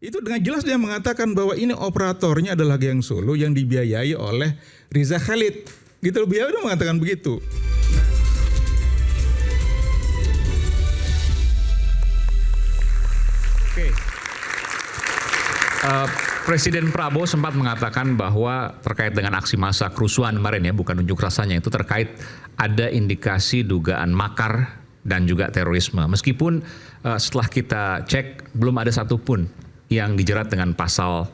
Itu dengan jelas dia mengatakan bahwa ini operatornya adalah Geng Solo yang dibiayai oleh Riza Khalid. Gitu, beliau udah mengatakan begitu. Oke. Presiden Prabowo sempat mengatakan bahwa terkait dengan aksi massa kerusuhan kemarin ya, bukan unjuk rasanya, itu terkait ada indikasi dugaan makar dan juga terorisme. Meskipun setelah kita cek belum ada satupun yang dijerat dengan pasal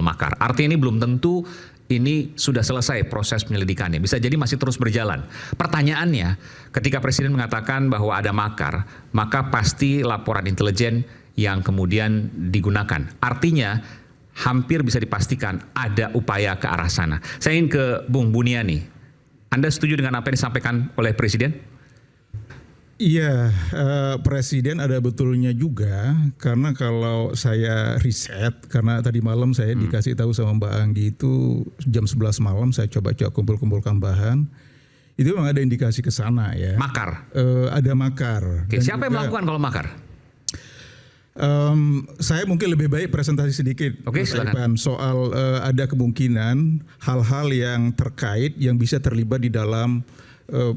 makar. Artinya ini belum tentu ini sudah selesai proses penyelidikannya. Bisa jadi masih terus berjalan. Pertanyaannya, ketika Presiden mengatakan bahwa ada makar, maka pasti laporan intelijen yang kemudian digunakan. Artinya hampir bisa dipastikan ada upaya ke arah sana. Saya ingin ke Bung Buniani. Anda setuju dengan apa yang disampaikan oleh Presiden? Iya, Presiden ada betulnya juga, karena kalau saya riset, karena tadi malam saya dikasih tahu sama Mbak Anggi itu jam 11 malam saya coba kumpulkan bahan, itu memang ada indikasi ke sana ya. Makar? Ada makar. Oke, siapa yang melakukan kalau makar? Saya mungkin lebih baik presentasi sedikit. Oke, silakan. Soal ada kemungkinan hal-hal yang terkait yang bisa terlibat di dalam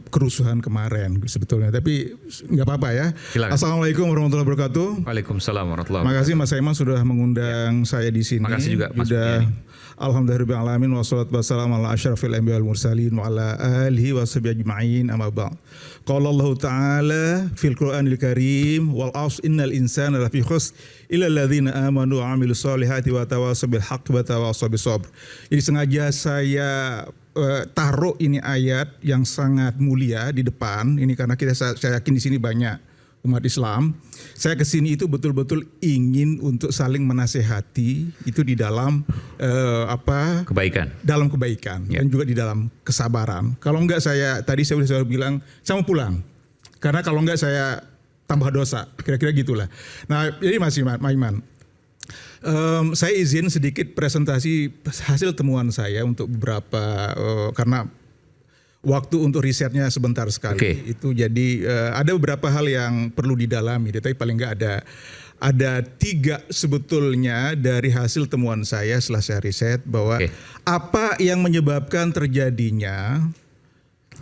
kerusuhan kemarin sebetulnya, tapi nggak apa-apa ya. Silakan. Assalamualaikum warahmatullahi wabarakatuh. Waalaikumsalam warahmatullahi wabarakatuh. Makasih Mas Saiman sudah mengundang saya di sini. Makasih juga Mas Buniani. Alhamdulillahirabbil alamin wassalatu wassalamu ala asyrafil anbiya'i wal mursalin wa ala alihi washabihi ajma'in amma ba'd. Qala Allah Ta'ala fil Qur'anil Karim wal 'asr innal insana lafi khusr illa alladzina amanu wa 'amilus solihati wa tawassaw bil haqqi wa tawassaw bis sabr. Jadi sengaja saya taruh ini ayat yang sangat mulia di depan ini karena saya yakin di sini banyak umat Islam. Saya kesini itu betul-betul ingin untuk saling menasehati itu di dalam kebaikan, dalam kebaikan dan juga di dalam kesabaran. Kalau enggak saya sudah bilang saya mau pulang karena kalau enggak saya tambah dosa, kira-kira gitulah. Nah jadi Mas Iman. Saya izin sedikit presentasi hasil temuan saya untuk beberapa karena waktu untuk risetnya sebentar sekali. Okay. Itu jadi ada beberapa hal yang perlu didalami, tapi paling nggak ada 3 sebetulnya dari hasil temuan saya setelah saya riset bahwa apa yang menyebabkan terjadinya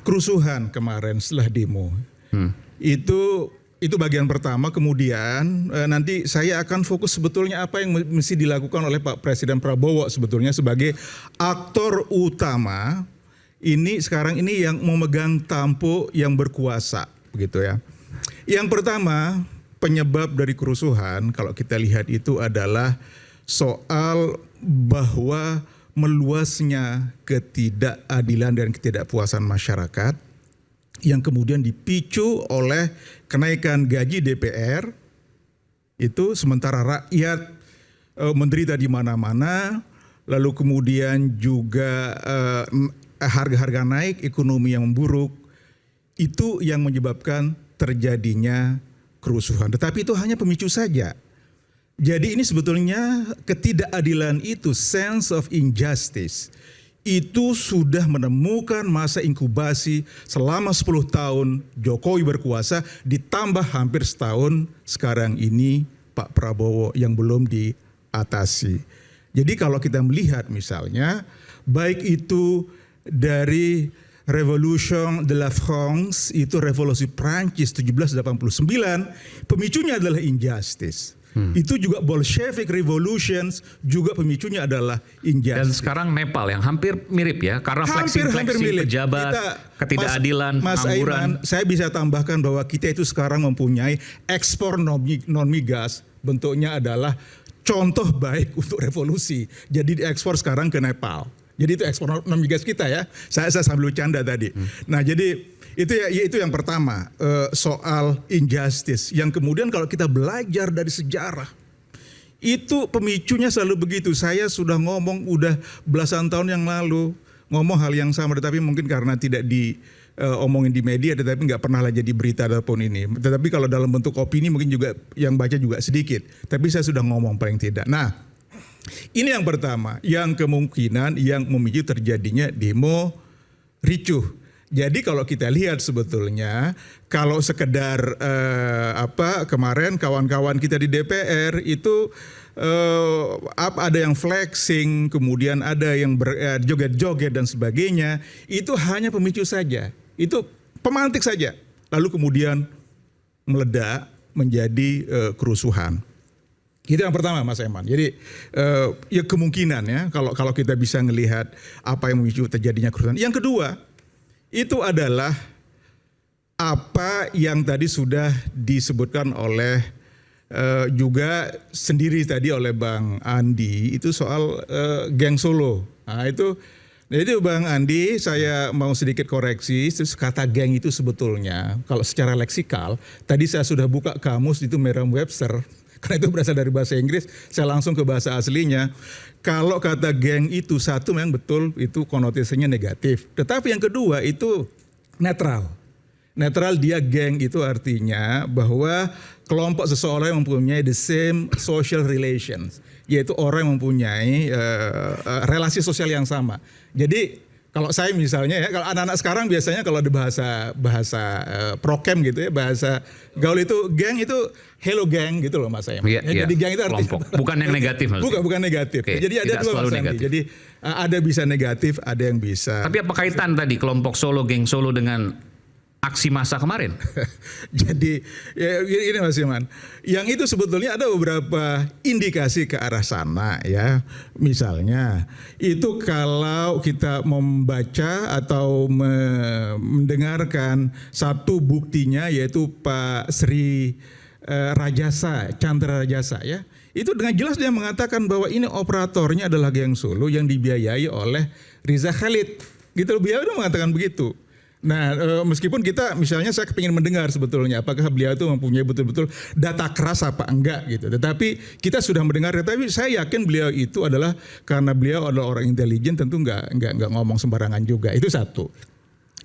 kerusuhan kemarin setelah demo. Itu bagian pertama, kemudian nanti saya akan fokus sebetulnya apa yang mesti dilakukan oleh Pak Presiden Prabowo sebetulnya sebagai aktor utama ini sekarang ini yang memegang tampuk yang berkuasa begitu ya. Yang pertama, penyebab dari kerusuhan kalau kita lihat itu adalah soal bahwa meluasnya ketidakadilan dan ketidakpuasan masyarakat yang kemudian dipicu oleh kenaikan gaji DPR itu sementara rakyat menderita di mana-mana, lalu kemudian juga harga-harga naik, ekonomi yang memburuk, itu yang menyebabkan terjadinya kerusuhan. Tetapi itu hanya pemicu saja. Jadi ini sebetulnya ketidakadilan itu, sense of injustice, itu sudah menemukan masa inkubasi selama 10 tahun Jokowi berkuasa, ditambah hampir setahun sekarang ini Pak Prabowo yang belum diatasi. Jadi kalau kita melihat misalnya, baik itu dari Revolution de la France, itu revolusi Prancis 1789, pemicunya adalah injustice. Itu juga Bolshevik Revolutions juga pemicunya adalah injustice. Dan sekarang Nepal yang hampir mirip ya, karena flexing pejabat, ketidakadilan, pengangguran. Saya bisa tambahkan bahwa kita itu sekarang mempunyai ekspor non-migas, bentuknya adalah contoh baik untuk revolusi. Jadi diekspor sekarang ke Nepal. Jadi itu ekspor non-migas kita ya. Saya sambil bercanda tadi. Nah jadi itu yang pertama, soal injustice. Yang kemudian kalau kita belajar dari sejarah, itu pemicunya selalu begitu. Saya sudah ngomong udah belasan tahun yang lalu, ngomong hal yang sama, tetapi mungkin karena tidak diomongin di media, tetapi nggak pernah lah jadi berita ataupun ini. Tetapi kalau dalam bentuk opini mungkin juga yang baca juga sedikit. Tapi saya sudah ngomong paling tidak. Nah, ini yang pertama, yang kemungkinan yang memicu terjadinya demo ricuh. Jadi kalau kita lihat sebetulnya kalau sekedar kemarin kawan-kawan kita di DPR itu ada yang flexing, kemudian ada yang joget-joget dan sebagainya, itu hanya pemicu saja. Itu pemantik saja. Lalu kemudian meledak menjadi kerusuhan. Itu yang pertama, Mas Eman. Jadi ya kemungkinan ya kalau kita bisa melihat apa yang memicu terjadinya kerusuhan. Yang kedua, itu adalah apa yang tadi sudah disebutkan oleh juga sendiri tadi oleh Bang Andi, itu soal geng Solo. Nah itu Bang Andi, saya mau sedikit koreksi, kata geng itu sebetulnya kalau secara leksikal, tadi saya sudah buka kamus itu Merriam-Webster, karena itu berasal dari bahasa Inggris, saya langsung ke bahasa aslinya. Kalau kata geng itu satu memang betul itu konotasinya negatif. Tetapi yang kedua itu netral. Netral dia geng itu artinya bahwa kelompok seseorang yang mempunyai the same social relations. Yaitu orang yang mempunyai relasi sosial yang sama. Jadi kalau saya misalnya ya, kalau anak-anak sekarang biasanya kalau ada bahasa prokem gitu ya, bahasa gaul itu geng itu hello gang gitu loh Mas Eman. Jadi geng itu artinya bukan yang negatif maksudnya. Bukan negatif. Oke, jadi ada dua Mas Andi. Jadi ada bisa negatif, ada yang bisa. Tapi apa kaitan tadi kelompok Solo, geng Solo dengan aksi massa kemarin? Jadi ya ini Mas Iman, yang itu sebetulnya ada beberapa indikasi ke arah sana ya. Misalnya itu kalau kita membaca atau mendengarkan satu buktinya yaitu Pak Sri Rajasa, Chandra Rajasa ya. Itu dengan jelas dia mengatakan bahwa ini operatornya adalah geng Solo yang dibiayai oleh Riza Khalid. Gitu, beliau itu mengatakan begitu. Nah, meskipun kita misalnya saya kepingin mendengar sebetulnya apakah beliau itu mempunyai betul-betul data keras apa enggak gitu. Tetapi kita sudah mendengar, tapi saya yakin beliau itu adalah karena beliau adalah orang intelijen tentu enggak ngomong sembarangan juga. Itu satu.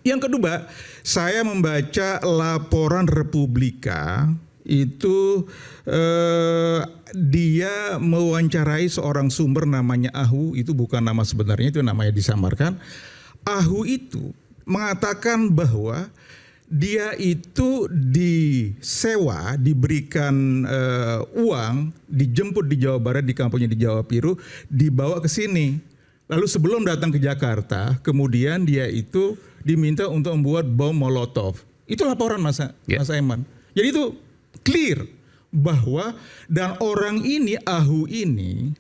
Yang kedua, saya membaca laporan Republika itu dia mewawancarai seorang sumber namanya Ahu, itu bukan nama sebenarnya, itu namanya disamarkan. Ahu itu mengatakan bahwa dia itu disewa, diberikan uang, dijemput di Jawa Barat, di kampungnya di Jawa Piru, dibawa ke sini. Lalu sebelum datang ke Jakarta, kemudian dia itu diminta untuk membuat bom Molotov. Itu laporan Mas Aiman. Jadi itu clear bahwa dan orang ini Ahu ini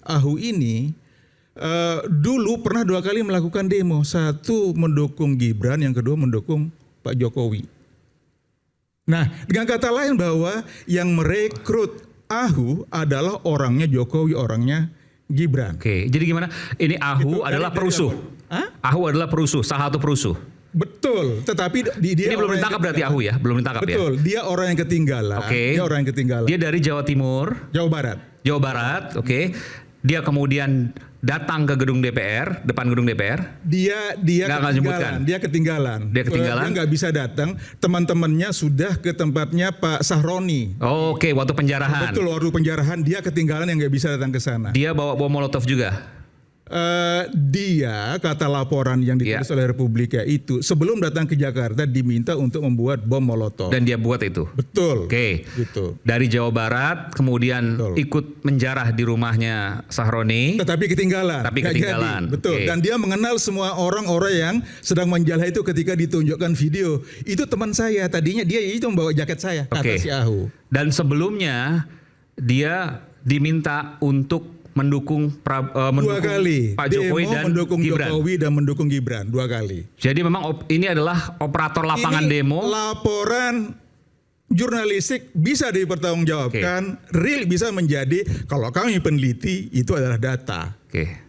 dulu pernah 2 kali melakukan demo. Satu mendukung Gibran, yang kedua mendukung Pak Jokowi. Nah, dengan kata lain bahwa yang merekrut Ahu adalah orangnya Jokowi, orangnya Gibran. Oke, jadi gimana? Ini Ahu adalah perusuh. Ahu adalah perusuh, salah satu perusuh. Betul, tetapi dia ini belum ditangkap berarti Ahu ya, belum ditangkap ya. Betul, dia orang yang ketinggalan. Dia orang yang ketinggalan. Dia dari Jawa Timur, Jawa Barat. Jawa Barat, oke. Dia kemudian datang ke gedung DPR, depan gedung DPR. Dia ketinggalan. Dia ketinggalan. Dia nggak bisa datang. Teman-temannya sudah ke tempatnya Pak Sahroni. Oh, oke, waktu penjarahan. Betul, waktu penjarahan dia ketinggalan yang nggak bisa datang ke sana. Dia bawa bom Molotov juga. Dia kata laporan yang ditulis oleh Republika itu sebelum datang ke Jakarta diminta untuk membuat bom Molotov. Dan dia buat itu. Betul. Oke. Gitu. Dari Jawa Barat kemudian ikut menjarah di rumahnya Sahroni. Tetapi ketinggalan. Betul. Dan dia mengenal semua orang-orang yang sedang menjarah itu ketika ditunjukkan video. Itu teman saya. Tadinya dia itu membawa jaket saya. Kata si Ahu. Dan sebelumnya dia diminta untuk mendukung Pak Jokowi dan mendukung Gibran. Jokowi dan mendukung Gibran 2 kali. Jadi memang ini adalah operator lapangan demo. Laporan jurnalistik bisa dipertanggungjawabkan, real bisa menjadi kalau kami peneliti itu adalah data. Oke.